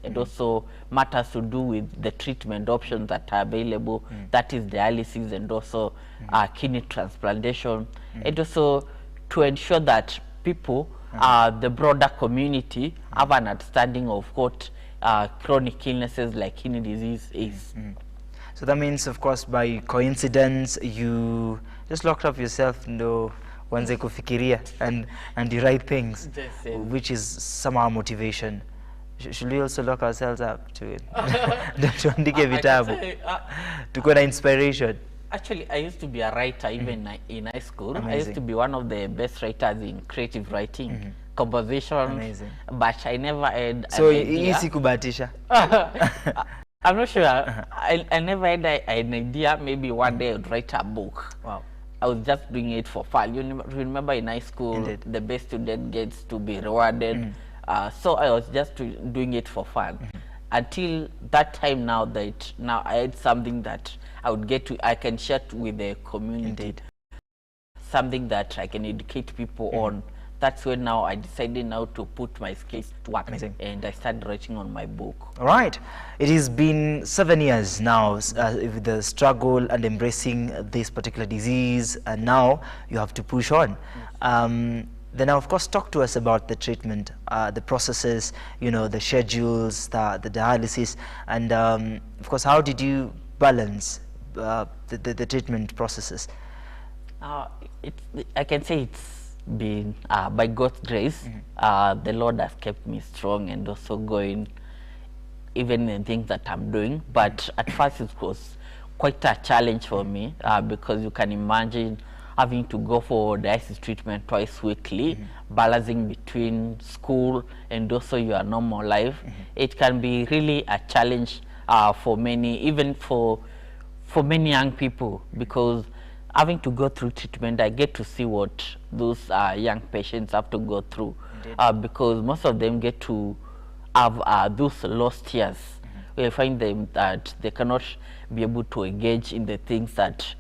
and also matters to do with the treatment options that are available, that is dialysis and also kidney transplantation, and also to ensure that people, the broader community, have an understanding of what chronic illnesses like kidney disease is. So that means, of course, by coincidence, you just locked up yourself, wanze kufikiria, and you write things, which is somehow motivation. Should we also lock ourselves up to it? Tuandike vitabu, to na inspiration. Actually, I used to be a writer even in high school. Amazing. I used to be one of the best writers in creative writing, composition. Amazing. But I never had So an idea. easy kubatisha. I'm not sure. I never had an idea. Maybe one day I would write a book. Wow. I was just doing it for fun. You remember in high school, Indeed. the best student gets to be rewarded. So I was just doing it for fun. Until that time now I had something that I would get to, I can share with the community. Indeed. Something that I can educate people on. That's when now I decided now to put my skills to work. Amazing. And I started writing on my book. All right. It has been 7 years now with the struggle and embracing this particular disease, and now you have to push on. Then of course talk to us about the treatment, the processes, the schedules, the dialysis, and of course how did you balance the treatment processes? I can say it's been by God's grace. The Lord has kept me strong and also going even in things that I'm doing. But at first it was quite a challenge for me because you can imagine having to go for dialysis treatment twice weekly, balancing between school and also your normal life. It can be really a challenge for many, even for many young people, because having to go through treatment, I get to see what those young patients have to go through, because most of them get to have those lost years. We find them that they cannot be able to engage in the things that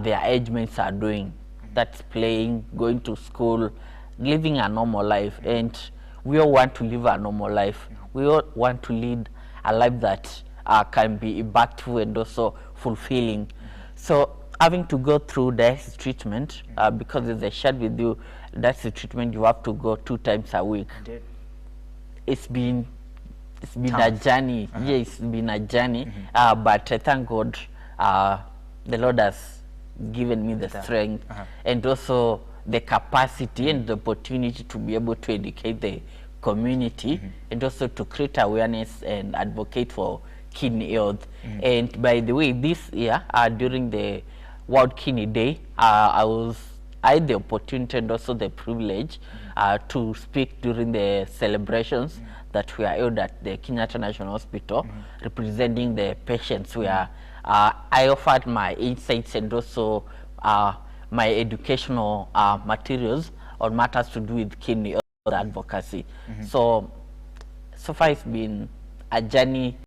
their age mates are doing. That's playing, going to school, living a normal life. And we all want to live a normal life. We all want to lead a life that can be impactful and also fulfilling. So having to go through dialysis treatment, because as I shared with you, dialysis treatment you have to go 2 times a week. Indeed. It's been a journey. Yeah, it's been a journey. But I thank God, the Lord has given me the strength and also the capacity and the opportunity to be able to educate the community and also to create awareness and advocate for kidney health. And by the way, this year during the World Kidney Day, I had the opportunity and also the privilege to speak during the celebrations that were held at the Kenyatta National Hospital, representing the patients. Where I offered my insights and also my educational materials on matters to do with kidney health advocacy. So far it's been a journey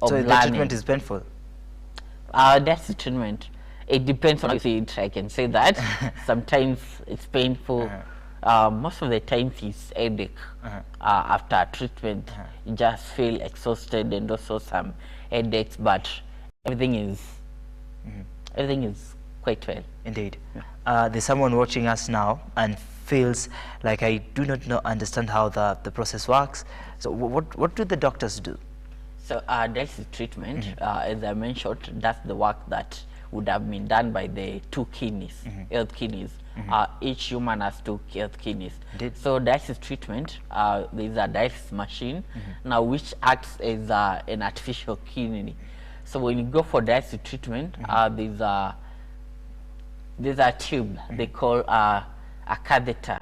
of learning. The treatment is painful? That's the treatment. It depends on how you see it, I can say that. Sometimes it's painful. Most of the time it's headache. After treatment, you just feel exhausted and also some headaches, but everything is quite well. Indeed. There's someone watching us now and feels like I do not understand how the process works. So what do the doctors do? So dialysis treatment, as I mentioned, that's the work that would have been done by the 2 kidneys, health kidneys. Each human has 2 health kidneys. Indeed. So dialysis treatment, there is a dialysis machine now which acts as an artificial kidney. So when you go for dialysis treatment, there's a tube they call a catheter,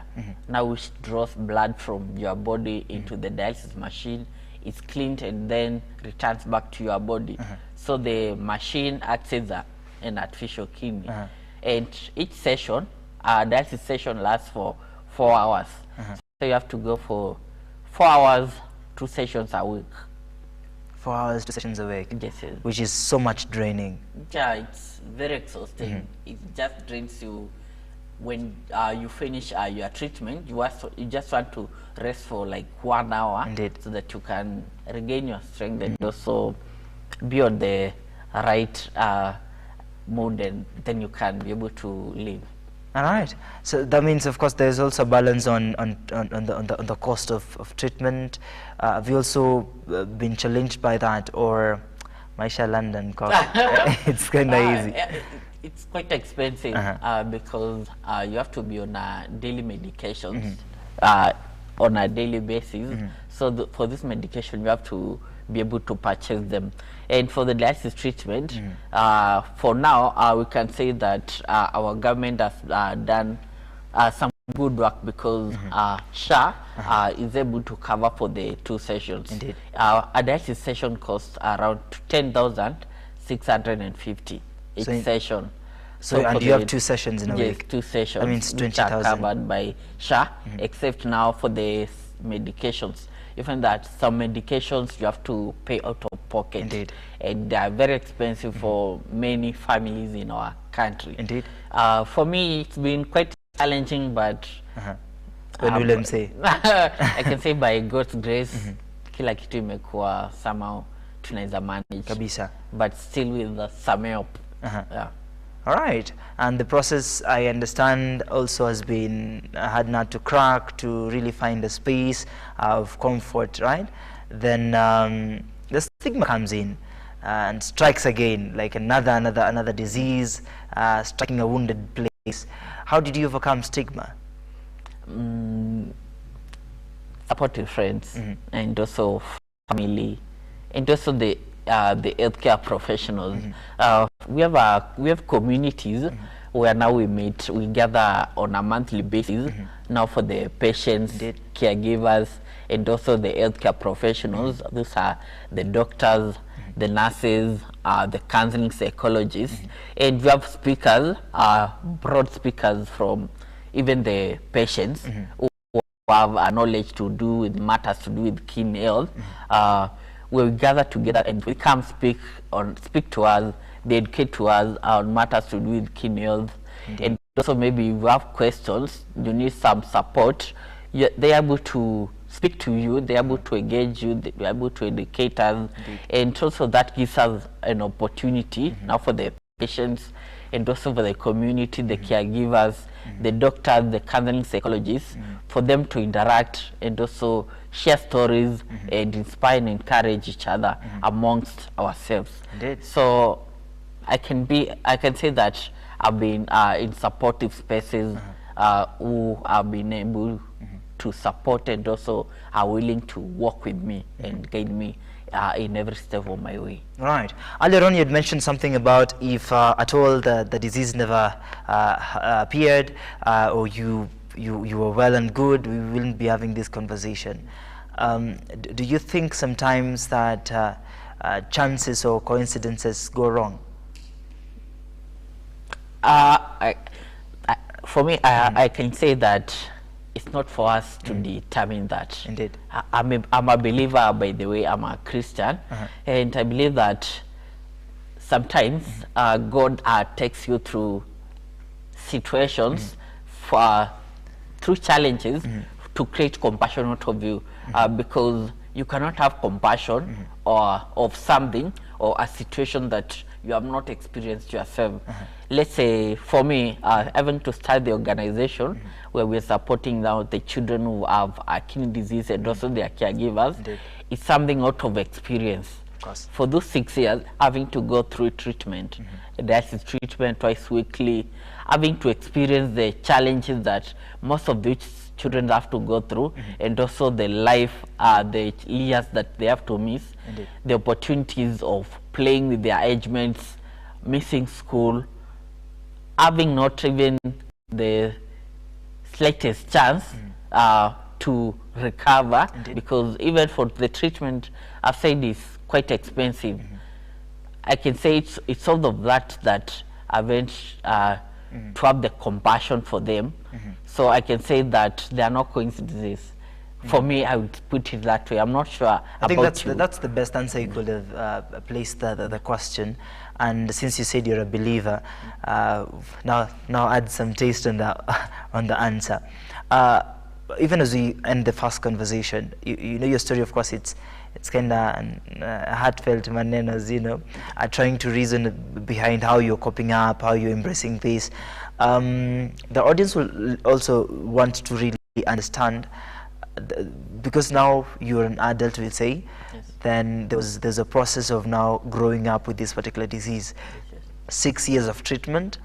now which draws blood from your body into the dialysis machine. It's cleaned and then returns back to your body. So the machine acts as an artificial kidney. And each session, dialysis session lasts for 4 hours. So you have to go for 4 hours, 2 sessions a week. 4 hours, 2 sessions a week? Yes, yes. Which is so much draining. Yeah, it's very exhausting. It just drains you. When you finish your treatment, you just want to rest for like 1 hour. Indeed. So that you can regain your strength and also be on the right mood, and then you can be able to live. All right. So that means, of course, there's also balance on the cost of treatment. Have you also been challenged by that, or Maisha London cost? It's kind of easy. It's quite expensive because you have to be on daily medications on a daily basis. So for this medication, you have to be able to purchase them. And for the dialysis treatment, for now, we can say that our government has done some good work, because SHA is able to cover for the 2 sessions. Indeed. A dialysis session costs around 10,650 each session. So and you have 2 sessions in a week? Yes, 2 sessions. That means 20,000. Which are covered by SHA, except now for the medications. Even that some medications you have to pay out of pocket. Indeed. And they are very expensive for many families in our country. Indeed. For me, it's been quite challenging, but when will I say? I can say by God's grace, kila kitu imekuwa somehow tunaweza manage. Kabisa. But still with some help. Yeah. All right. And the process, I understand, also has been had not to crack to really find a space of comfort, right? Then the stigma comes in and strikes again, like another disease striking a wounded place. How did you overcome stigma? Supportive friends and also family, and also the healthcare professionals. We have communities where now we meet, we gather on a monthly basis now for the patients, caregivers, and also the healthcare professionals. These are the doctors, the nurses, the counseling psychologists, and we have speakers, broad speakers from even the patients who have a knowledge to do with matters to do with keen health. We gather together and we come speak to us, they educate to us on matters to do with keen health. And also maybe if you have questions, you need some support, they're able to speak to you, they're able to engage you, they're able to educate us. And also that gives us an opportunity now for the patients and also for the community, the caregivers, the doctors, the counseling psychologists, for them to interact and also share stories and inspire and encourage each other amongst ourselves. Indeed. So I can say that I've been in supportive spaces who have been able to support and also are willing to work with me and guide me in every step of my way. Right. Earlier on you had mentioned something about if at all the disease never appeared or you were well and good, we wouldn't be having this conversation. Do you think sometimes that chances or coincidences go wrong? For me, I can say that it's not for us to determine that. Indeed. I'm a believer, by the way. I'm a Christian, and I believe that sometimes God takes you through situations through challenges to create compassion out of you, because you cannot have compassion of something or a situation that you have not experienced yourself. Let's say for me, having to start the organization where we're supporting now the children who have kidney disease and also their caregivers, it's something out of experience. For those 6 years, having to go through treatment, dialysis treatment twice weekly, having to experience the challenges that most of these children have to go through, and also the life, the years that they have to miss, the opportunities of playing with their age mates, missing school, having not even the slightest chance to recover, because even for the treatment, I've said it's quite expensive. I can say it's all of that I've to have the compassion for them. So I can say that there are no coincidences. For me, I would put it that way. I'm not sure I think about you. that's the best answer you could have placed the question. And since you said you're a believer, now add some taste on the answer. even as we end the first conversation, you know your story, of course, it's kind of heartfelt manenas, you know, trying to reason behind how you're coping up, how you're embracing this. The audience will also want to really understand, because now you're an adult, we'll say, yes. Then there's a process of now growing up with this particular disease. Yes. 6 years of treatment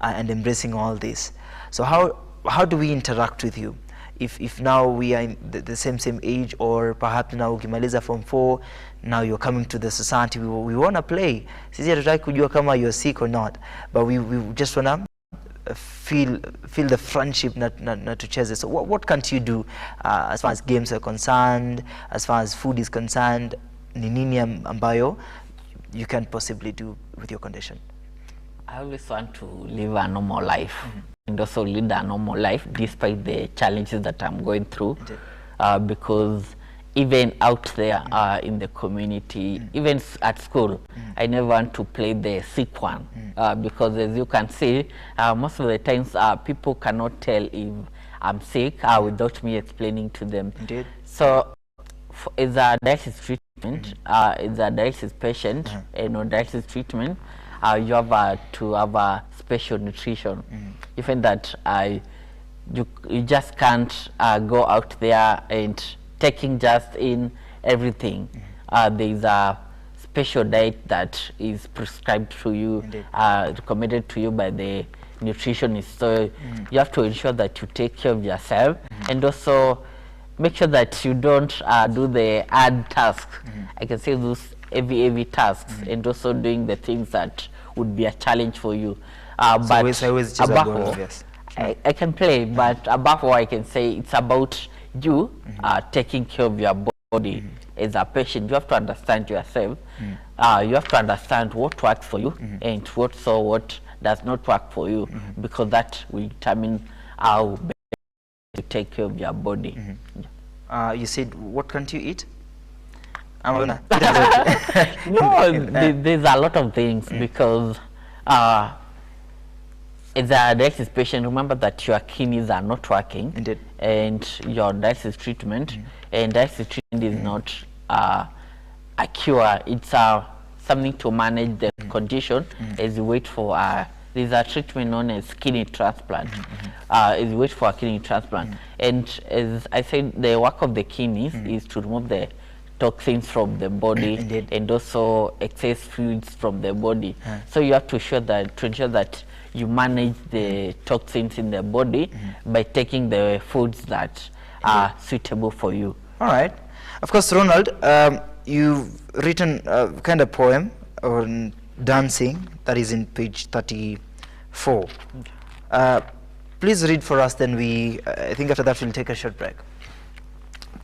and embracing all this. So how do we interact with you? If now we are in the same age, or perhaps now ukimaliza form 4, now you're coming to the society, we want to play. Sisi hatutaki kujua kama you're sick or not, but we just want to feel the friendship, not to chase it. So what can't you do as far as games are concerned, as far as food is concerned? Ni nini ambayo you can possibly do with your condition? I always want to live a normal life. And also lead a normal life despite the challenges that I'm going through, because even out there in the community, even at school, I never want to play the sick one, because as you can see, most of the times people cannot tell if I'm sick without me explaining to them. Indeed. So as a dialysis treatment, as a dialysis patient, dialysis treatment, you have to have a special nutrition. You find that you just can't go out there and taking just in everything. There is a special diet that is prescribed to you, recommended to you by the nutritionist. So you have to ensure that you take care of yourself, and also make sure that you don't do the hard tasks. I can say those heavy tasks, and also doing the things that would be a challenge for you. But above all, I can play, but above all, I can say it's about you taking care of your body. As a patient, you have to understand yourself. You have to understand what works for you and what does not work for you, because that will determine how you take care of your body. You said, what can't you eat? No, there's a lot of things, because as a dialysis patient, remember that your kidneys are not working. Indeed. And your dialysis treatment, and dialysis treatment is not a cure, it's something to manage the condition as you wait for there's a treatment known as kidney transplant. As you wait for a kidney transplant. And as I said, the work of the kidneys is to remove the toxins from the body and also excess fluids from the body. So you have to ensure that you manage the toxins in the body by taking the foods that are suitable for you. All right. Of course, Ronald, you've written a kind of poem on dancing that is in page 34. Please read for us, then I think after that we'll take a short break.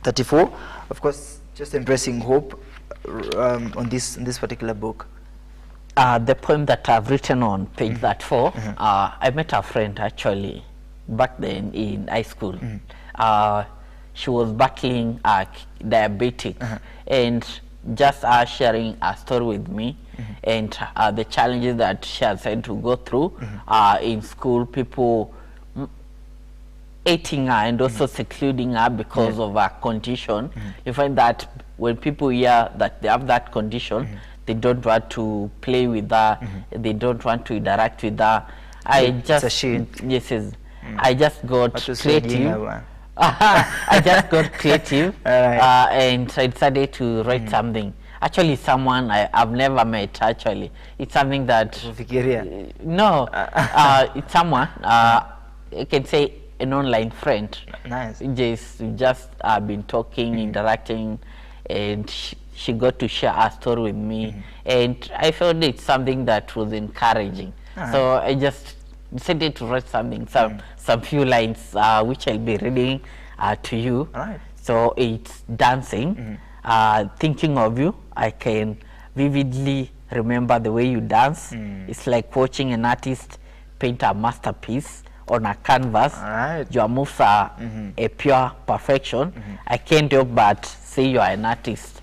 34, of course, just embracing hope on this particular book. The poem that I've written on page 34, I met a friend actually back then in high school. She was battling diabetic, and just sharing a story with me, and the challenges that she has had to go through in school, people hating her and also secluding her because of her condition. You find that when people hear that they have that condition, they don't want to play with her, they don't want to interact with her. I just got creative. I just got creative, and I decided to write something. Actually, someone I've never met. Actually, it's something that no, it's someone I can say an online friend. Nice. Just been talking, interacting, and she got to share her story with me, and I felt it's something that was encouraging. So I just decided to write something, some few lines, which I'll be reading to you. So it's dancing. Thinking of you, I can vividly remember the way you dance. It's like watching an artist paint a masterpiece on a canvas. Your moves are a pure perfection. I can't help but say you are an artist.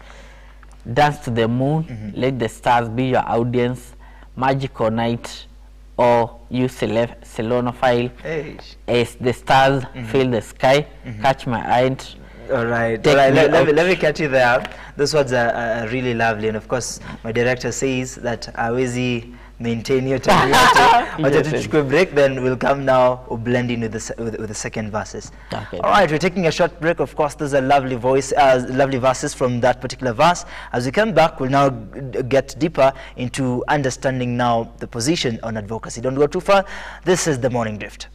Dance to the moon, let the stars be your audience. Magical night, or use selenophile. Hey. As the stars fill the sky, catch my eye. All right. Take me Let me catch you there. Those words are really lovely, and of course, my director says that hawezi maintain your time. But to break, then we'll come now. We'll blend in with the second verses. Okay. All right, we're taking a short break. Of course, there's a lovely lovely verses from that particular verse. As we come back, we'll now get deeper into understanding now the position on advocacy. Don't go too far. This is the Morning Drift.